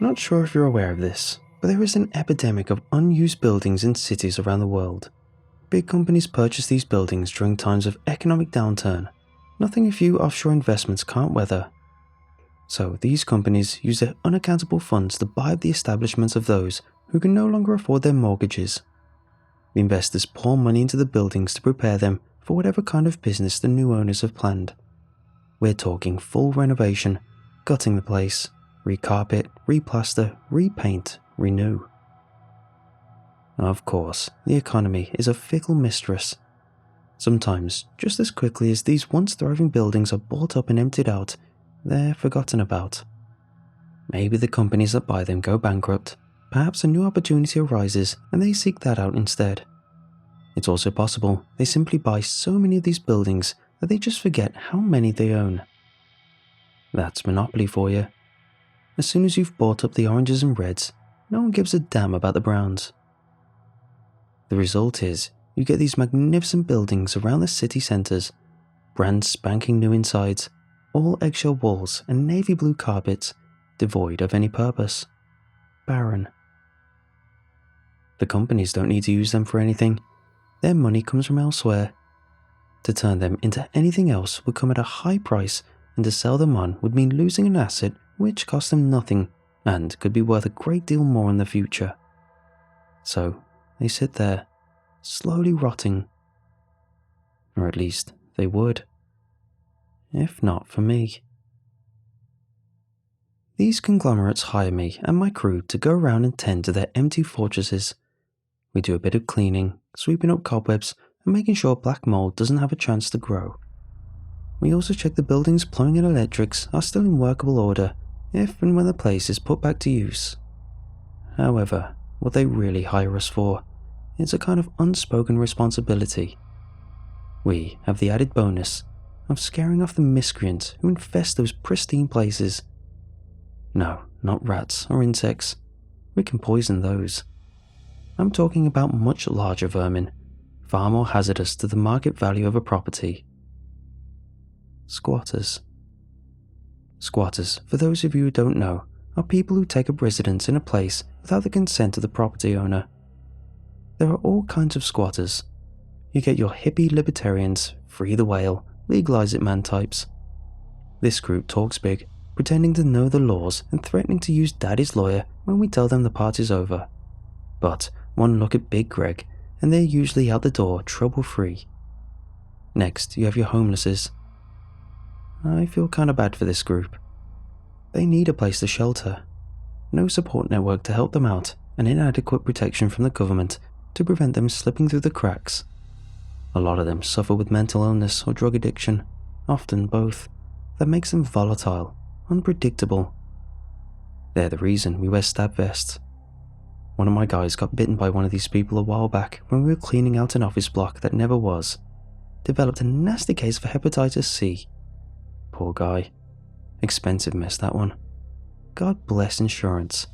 Not sure if you're aware of this, but there is an epidemic of unused buildings in cities around the world. Big companies purchase these buildings during times of economic downturn, nothing a few offshore investments can't weather. So these companies use their unaccountable funds to buy up the establishments of those who can no longer afford their mortgages. The investors pour money into the buildings to prepare them for whatever kind of business the new owners have planned. We're talking full renovation, gutting the place, recarpet, replaster, repaint, renew. Of course, the economy is a fickle mistress. Sometimes, just as quickly as these once thriving buildings are bought up and emptied out, they're forgotten about. Maybe the companies that buy them go bankrupt. Perhaps a new opportunity arises and they seek that out instead. It's also possible they simply buy so many of these buildings that they just forget how many they own. That's monopoly for you. As soon as you've bought up the oranges and reds, no one gives a damn about the browns. The result is, you get these magnificent buildings around the city centres, brand spanking new insides, all eggshell walls and navy blue carpets, devoid of any purpose. Barren. The companies don't need to use them for anything. Their money comes from elsewhere. To turn them into anything else would come at a high price, and to sell them on would mean losing an asset which cost them nothing and could be worth a great deal more in the future. So they sit there, slowly rotting. Or at least they would. If not for me. These conglomerates hire me and my crew to go around and tend to their empty fortresses. We do a bit of cleaning, sweeping up cobwebs, and making sure black mold doesn't have a chance to grow. We also check the building's plumbing and electrics are still in workable order if and when the place is put back to use. However, what they really hire us for is a kind of unspoken responsibility. We have the added bonus of scaring off the miscreants who infest those pristine places. No, not rats or insects. We can poison those. I'm talking about much larger vermin, far more hazardous to the market value of a property. Squatters. Squatters, for those of you who don't know, are people who take up residence in a place without the consent of the property owner. There are all kinds of squatters. You get your hippie libertarians, free the whale, legalize it man types. This group talks big, pretending to know the laws and threatening to use Daddy's lawyer when we tell them the party's over. But one look at Big Greg and they're usually out the door trouble-free. Next, you have your homelesses. I feel kind of bad for this group. They need a place to shelter, no support network to help them out, and inadequate protection from the government to prevent them slipping through the cracks. A lot of them suffer with mental illness or drug addiction, often both, that makes them volatile, unpredictable. They're the reason we wear stab vests. One of my guys got bitten by one of these people a while back when we were cleaning out an office block that never was. Developed a nasty case for hepatitis C. Poor guy. Expensive mess, that one. God bless insurance.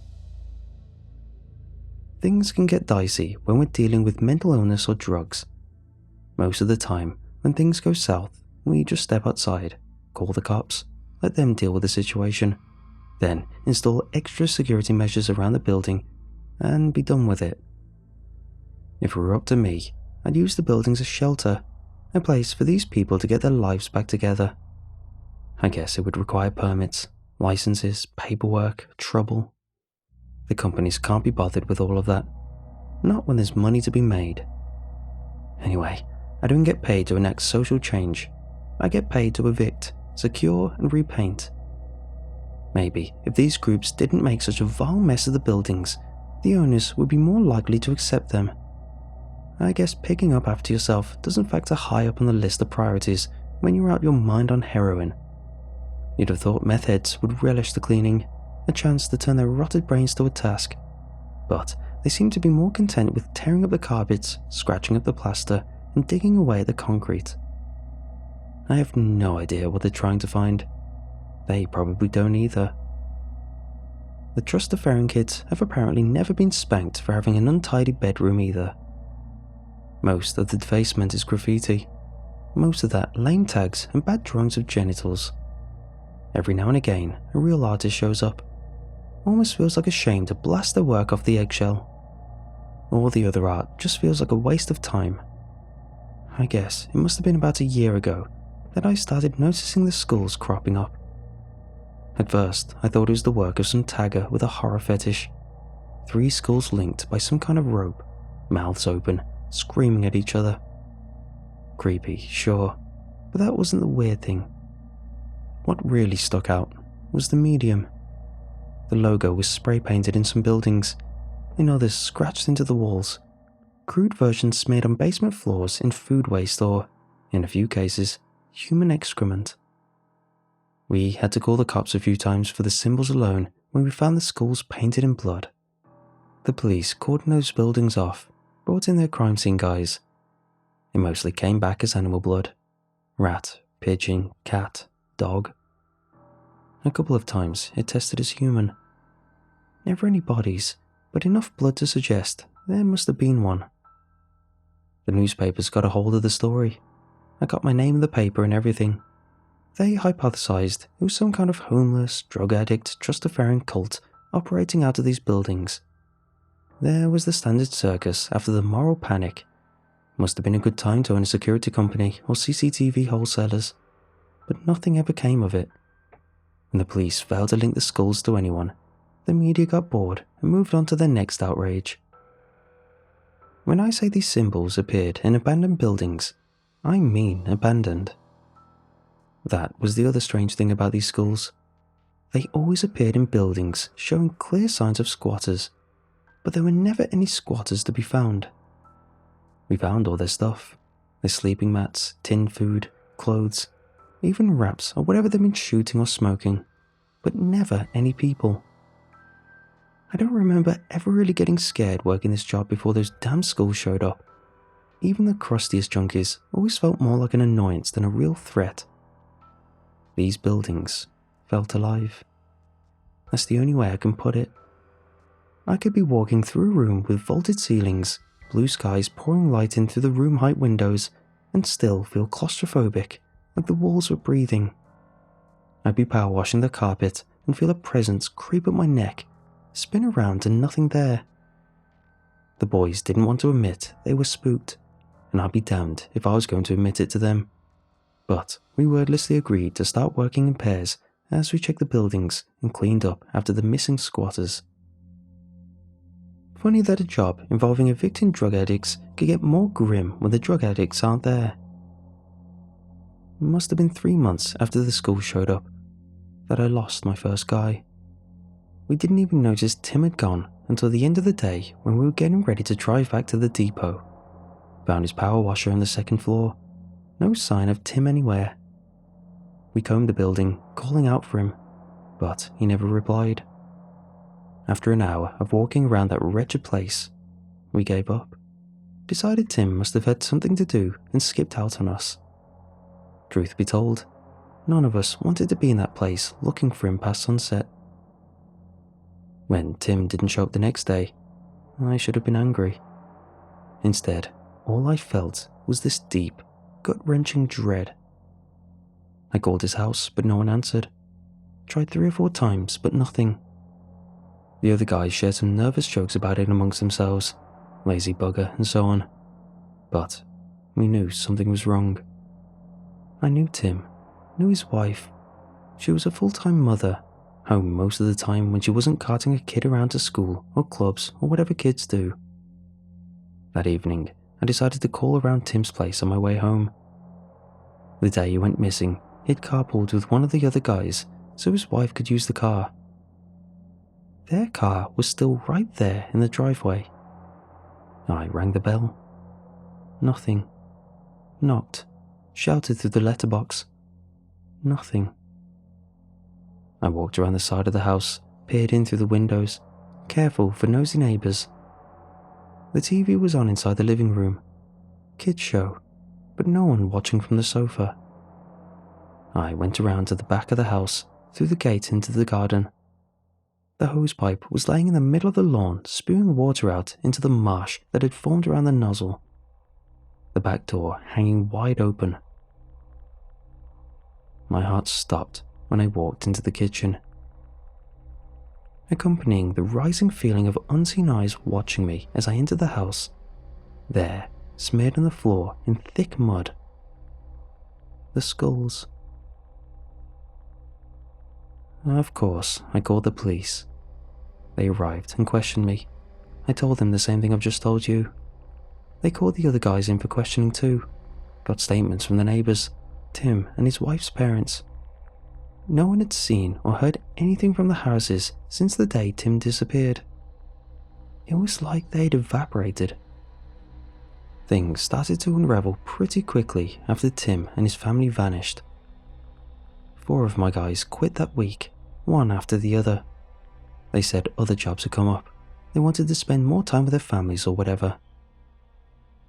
Things can get dicey when we're dealing with mental illness or drugs. Most of the time, when things go south, we just step outside, call the cops, let them deal with the situation, then install extra security measures around the building, and be done with it. If it were up to me, I'd use the buildings as shelter, a place for these people to get their lives back together. I guess it would require permits, licenses, paperwork, trouble. The companies can't be bothered with all of that, not when there's money to be made. Anyway, I don't get paid to enact social change. I get paid to evict, secure, and repaint. Maybe if these groups didn't make such a vile mess of the buildings, the owners would be more likely to accept them. I guess picking up after yourself doesn't factor high up on the list of priorities when you're out your mind on heroin. You'd have thought meth heads would relish the cleaning, a chance to turn their rotted brains to a task. But they seem to be more content with tearing up the carpets, scratching up the plaster, and digging away at the concrete. I have no idea what they're trying to find. They probably don't either. The Trustafaring kids have apparently never been spanked for having an untidy bedroom either. Most of the defacement is graffiti. Most of that lame tags and bad drawings of genitals. Every now and again, a real artist shows up. almost feels like a shame to blast their work off the eggshell. All the other art just feels like a waste of time. I guess it must have been about a year ago that I started noticing the skulls cropping up. At first, I thought it was the work of some tagger with a horror fetish. 3 skulls linked by some kind of rope, mouths open, screaming at each other. Creepy, sure, but that wasn't the weird thing. What really stuck out was the medium. The logo was spray painted in some buildings, in others scratched into the walls. Crude versions smeared on basement floors in food waste or, in a few cases, human excrement. We had to call the cops a few times for the symbols alone when we found the skulls painted in blood. The police cordoned those buildings off, brought in their crime scene guys. It mostly came back as animal blood. Rat, pigeon, cat, dog. A couple of times it tested as human. Never any bodies, but enough blood to suggest there must have been one. The newspapers got a hold of the story. I got my name in the paper and everything. They hypothesized it was some kind of homeless, drug addict, trust-affirming cult operating out of these buildings. There was the standard circus after the moral panic. Must have been a good time to own a security company or CCTV wholesalers, but nothing ever came of it. When the police failed to link the skulls to anyone, the media got bored and moved on to their next outrage. When I say these symbols appeared in abandoned buildings, I mean abandoned. That was the other strange thing about these skulls. They always appeared in buildings showing clear signs of squatters, but there were never any squatters to be found. We found all their stuff, their sleeping mats, tinned food, clothes, even wraps or whatever they'd been shooting or smoking, but never any people. I don't remember ever really getting scared working this job before those damn skulls showed up. Even the crustiest junkies always felt more like an annoyance than a real threat. These buildings felt alive. That's the only way I can put it. I could be walking through a room with vaulted ceilings, blue skies pouring light in through the room height windows, and still feel claustrophobic, like the walls were breathing. I'd be power washing the carpet and feel a presence creep up my neck, spin around to nothing there. The boys didn't want to admit they were spooked, and I'd be damned if I was going to admit it to them. But we wordlessly agreed to start working in pairs as we checked the buildings and cleaned up after the missing squatters. Funny that a job involving evicting drug addicts could get more grim when the drug addicts aren't there. It must have been 3 months after the school showed up that I lost my first guy. We didn't even notice Tim had gone until the end of the day when we were getting ready to drive back to the depot. Found his power washer on the 2nd floor. No sign of Tim anywhere. We combed the building, calling out for him, but he never replied. After an hour of walking around that wretched place, we gave up. Decided Tim must have had something to do and skipped out on us. Truth be told, none of us wanted to be in that place looking for him past sunset. When Tim didn't show up the next day, I should have been angry. Instead, all I felt was this deep, gut-wrenching dread. I called his house, but no one answered. Tried 3 or 4 times, but nothing. The other guys shared some nervous jokes about it amongst themselves, lazy bugger and so on. But we knew something was wrong. I knew Tim, knew his wife. She was a full-time mother, home most of the time when she wasn't carting a kid around to school or clubs or whatever kids do. That evening, I decided to call around Tim's place on my way home. The day he went missing, he'd carpooled with one of the other guys so his wife could use the car. Their car was still right there in the driveway. I rang the bell. Nothing. Knocked. Shouted through the letterbox. Nothing. I walked around the side of the house, peered in through the windows, careful for nosy neighbours. The TV was on inside the living room. Kids show, but no one watching from the sofa. I went around to the back of the house, through the gate into the garden. The hosepipe was laying in the middle of the lawn, spewing water out into the marsh that had formed around the nozzle. The back door hanging wide open. My heart stopped when I walked into the kitchen. accompanying the rising feeling of unseen eyes watching me as I entered the house. There, smeared on the floor in thick mud, the skulls. Of course, I called the police. They arrived and questioned me. I told them the same thing I've just told you. They called the other guys in for questioning too. Got statements from the neighbours, Tim and his wife's parents. No one had seen or heard anything from the houses since the day Tim disappeared. It was like they'd evaporated. Things started to unravel pretty quickly after Tim and his family vanished. 4 of my guys quit that week, one after the other. They said other jobs had come up. They wanted to spend more time with their families or whatever.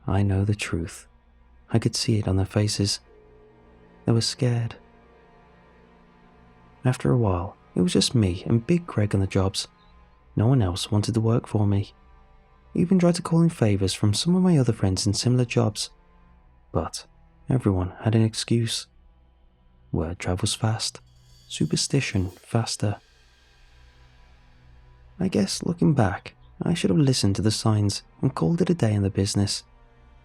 I know the truth. I could see it on their faces. They were scared. After a while, it was just me and Big Greg on the jobs. No one else wanted to work for me. I even tried to call in favours from some of my other friends in similar jobs. But everyone had an excuse. Word travels fast. Superstition faster. I guess looking back, I should have listened to the signs and called it a day in the business.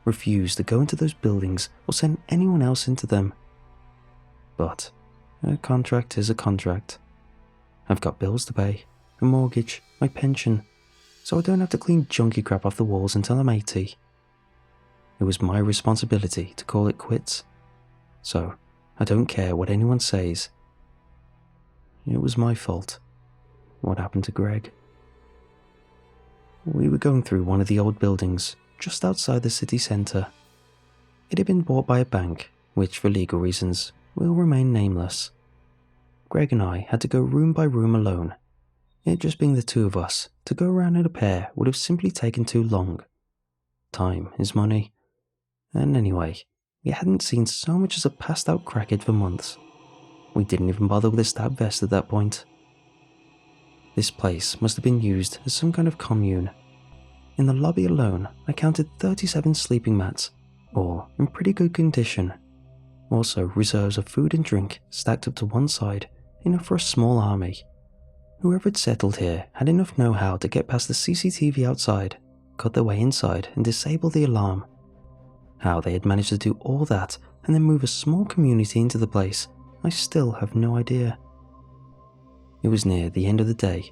Refused to go into those buildings or send anyone else into them. But a contract is a contract. I've got bills to pay, a mortgage, my pension, so I don't have to clean junky crap off the walls until I'm 80. It was my responsibility to call it quits, so I don't care what anyone says. It was my fault. What happened to Greg? We were going through one of the old buildings just outside the city centre. It had been bought by a bank, which for legal reasons will remain nameless. Greg and I had to go room by room alone. It just being the 2 of us, to go around in a pair would have simply taken too long. Time is money. And anyway, we hadn't seen so much as a passed out crackhead for months. We didn't even bother with a stab vest at that point. This place must have been used as some kind of commune. In the lobby alone, I counted 37 sleeping mats, all in pretty good condition. Also reserves of food and drink stacked up to one side, enough for a small army. Whoever had settled here had enough know-how to get past the CCTV outside, cut their way inside and disable the alarm. How they had managed to do all that and then move a small community into the place, I still have no idea. It was near the end of the day.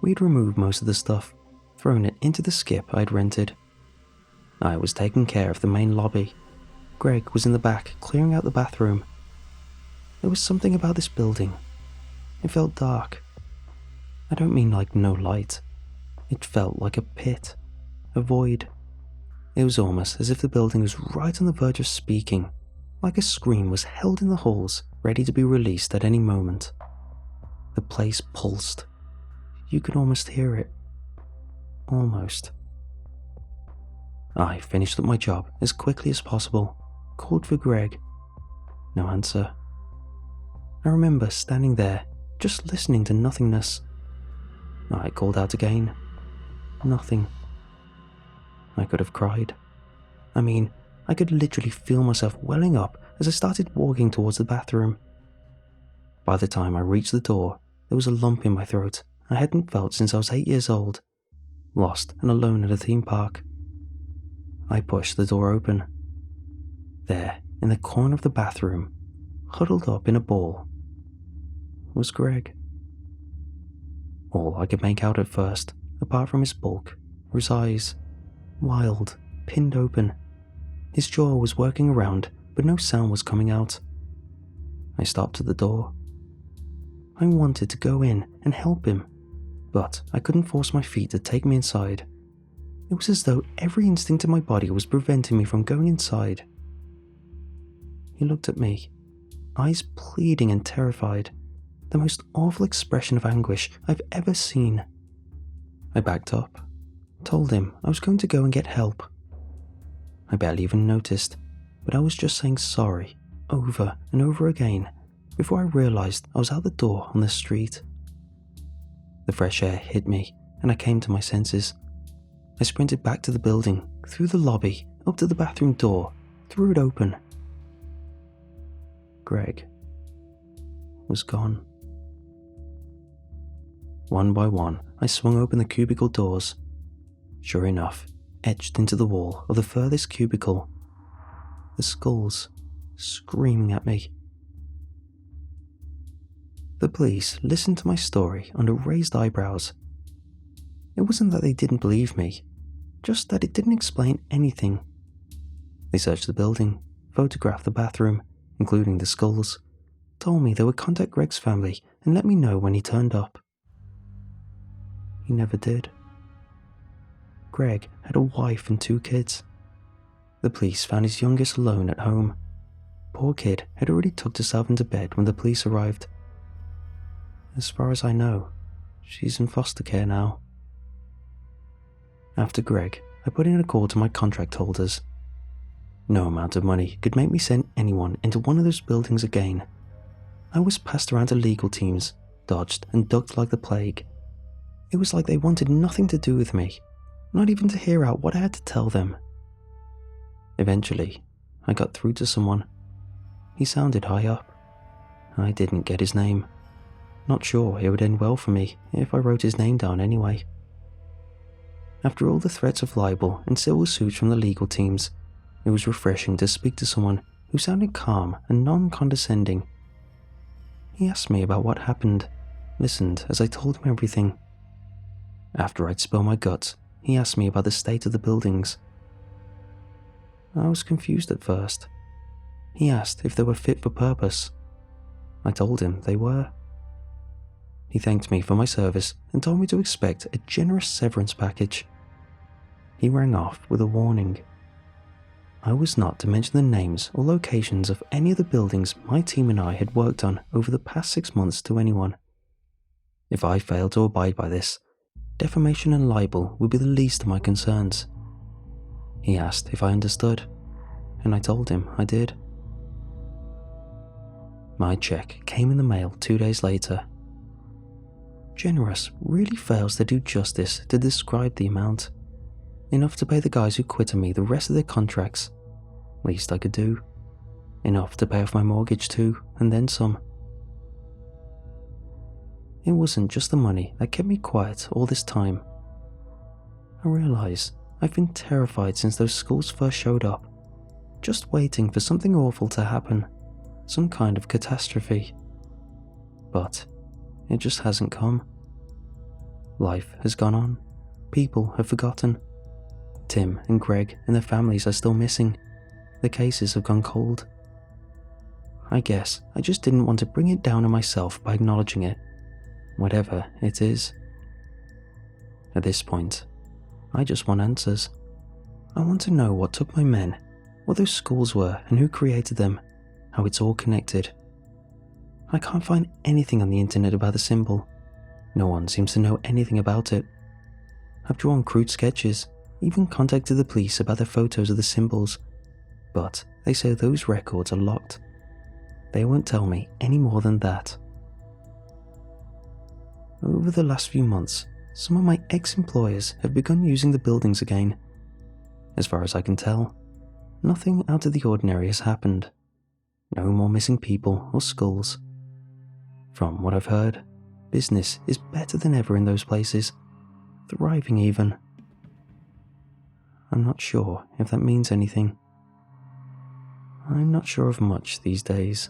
We'd removed most of the stuff, thrown it into the skip I'd rented. I was taking care of the main lobby. Greg was in the back clearing out the bathroom. There was something about this building. It felt dark. I don't mean like no light. It felt like a pit, a void. It was almost as if the building was right on the verge of speaking, like a scream was held in the halls, ready to be released at any moment. The place pulsed. You could almost hear it. Almost. I finished up my job as quickly as possible, called for Greg. No answer. I remember standing there, just listening to nothingness. I called out again. Nothing. I could have cried. I mean, I could literally feel myself welling up as I started walking towards the bathroom. By the time I reached the door, there was a lump in my throat I hadn't felt since I was 8 years old, lost and alone at a theme park. I pushed the door open. There, in the corner of the bathroom, huddled up in a ball, was Greg. All I could make out at first, apart from his bulk, were his eyes, wild, pinned open. His jaw was working around, but no sound was coming out. I stopped at the door. I wanted to go in and help him, but I couldn't force my feet to take me inside. It was as though every instinct in my body was preventing me from going inside. He looked at me, eyes pleading and terrified, the most awful expression of anguish I've ever seen. I backed up, told him I was going to go and get help. I barely even noticed, but I was just saying sorry over and over again before I realised I was out the door on the street. The fresh air hit me and I came to my senses. I sprinted back to the building, through the lobby, up to the bathroom door, threw it open. Greg was gone. One by one, I swung open the cubicle doors. Sure enough, etched into the wall of the furthest cubicle, the skulls, screaming at me. The police listened to my story under raised eyebrows. It wasn't that they didn't believe me, just that it didn't explain anything. They searched the building, photographed the bathroom, including the skulls, told me they would contact Greg's family and let me know when he turned up. He never did. Greg had a wife and 2 kids. The police found his youngest alone at home. Poor kid had already tucked herself into bed when the police arrived. As far as I know, she's in foster care now. After Greg, I put in a call to my contract holders. No amount of money could make me send anyone into one of those buildings again. I was passed around to legal teams, dodged and ducked like the plague. It was like they wanted nothing to do with me, not even to hear out what I had to tell them. Eventually, I got through to someone. He sounded high up. I didn't get his name. Not sure it would end well for me if I wrote his name down anyway. After all the threats of libel and civil suits from the legal teams, it was refreshing to speak to someone who sounded calm and non-condescending. He asked me about what happened, listened as I told him everything. After I'd spilled my guts, he asked me about the state of the buildings. I was confused at first. He asked if they were fit for purpose. I told him they were. He thanked me for my service and told me to expect a generous severance package. He rang off with a warning. I was not to mention the names or locations of any of the buildings my team and I had worked on over the past 6 months to anyone. If I failed to abide by this, defamation and libel would be the least of my concerns. He asked if I understood, and I told him I did. My check came in the mail 2 days later. Generous really fails to do justice to describe the amount. Enough to pay the guys who quit on me the rest of their contracts. Least I could do. Enough to pay off my mortgage too, and then some. It wasn't just the money that kept me quiet all this time. I realize I've been terrified since those schools first showed up, just waiting for something awful to happen, some kind of catastrophe. But it just hasn't come. Life has gone on. People have forgotten. Tim and Greg and their families are still missing. The cases have gone cold. I guess I just didn't want to bring it down on myself by acknowledging it, whatever it is. At this point, I just want answers. I want to know what took my men, what those schools were and who created them, how it's all connected. I can't find anything on the internet about the symbol. No one seems to know anything about it. I've drawn crude sketches, even contacted the police about their photos of the symbols, but they say those records are locked. They won't tell me any more than that. Over the last few months, some of my ex-employers have begun using the buildings again. As far as I can tell, nothing out of the ordinary has happened. No more missing people or skulls. From what I've heard, business is better than ever in those places, thriving even. I'm not sure if that means anything. I'm not sure of much these days.